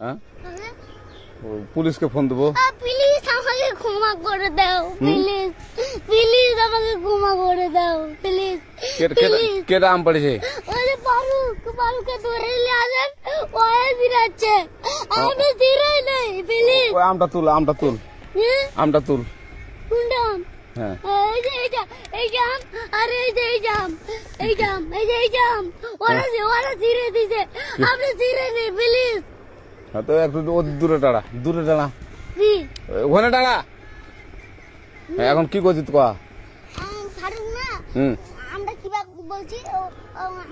হ্যাঁ পুলিশকে ফোন দেবো। প্লিজ আমাকে ক্ষমা করে দাও, প্লিজ প্লিজ আমাকে ক্ষমা করে দাও, প্লিজ। কেটা আম পড়েছে? ওই যে পারুকে ধরে নিয়ে আসেন, ওই দিরাচ্ছে, আমি দিরাই নাই, প্লিজ। ওই আমটা তুল আমটা তুল কোনটা আম? হ্যাঁ এই যে এই জাম, আরে এই যে এই জাম, এই জাম ওরা ধীরে দিছে, আপনি ধীরে নেই, প্লিজ। তো একটু দূরে দাঁড়া ওখানে দাঁড়া। এখন কি করছিস কয়া? ফারুক না, আমরা কিবা বলছি,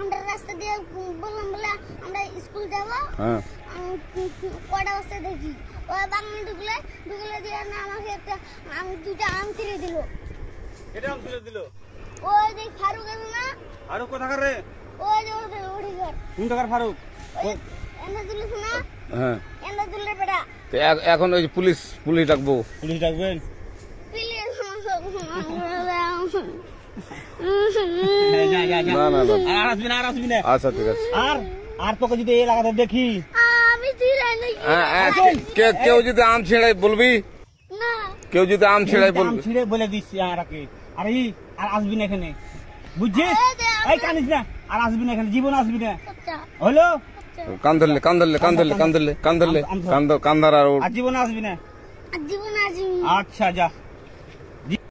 আমরা রাস্তা দিয়ে বললাম বলে আমরা স্কুল যাবো, কটা বস্তা দেখি ওই বাগানে ঢুকলে দিয়ে না আমাকে একটা দুটা আম ছিঁড়ে দিল। এটা আম ছিঁড়ে দিল? ওই যে ফারুক আছে না? ফারুক কোথাকার রে? ওই যে ওই ঘর। কোন টাকার ফারুক? এনে দিলিস না? হ্যাঁ এনে দিলে বেটা। এখন ওই পুলিশ ডাকবো। পুলিশ ডাকবেন? প্লিজ না আর আসবি না। আচ্ছা ঠিক আছে। আর তোকে যদি এই লাগাতে দেখি, আমি ছিঁড়াই নাকি? কেউ যদি আম ছিঁড়াই বলবি, না কেউ যদি আম ছিঁড়াই আম বলবি। ছিঁড়ে বলে দিচ্ছি আরাকে, আর আসবি না এখানে, বুঝছিস? এই কানিস না, আর আসবি না এখানে, জীবন আসবি না, হলো? কান্দার আর জীবন আসবি না। জীবন আসবি। আচ্ছা যা।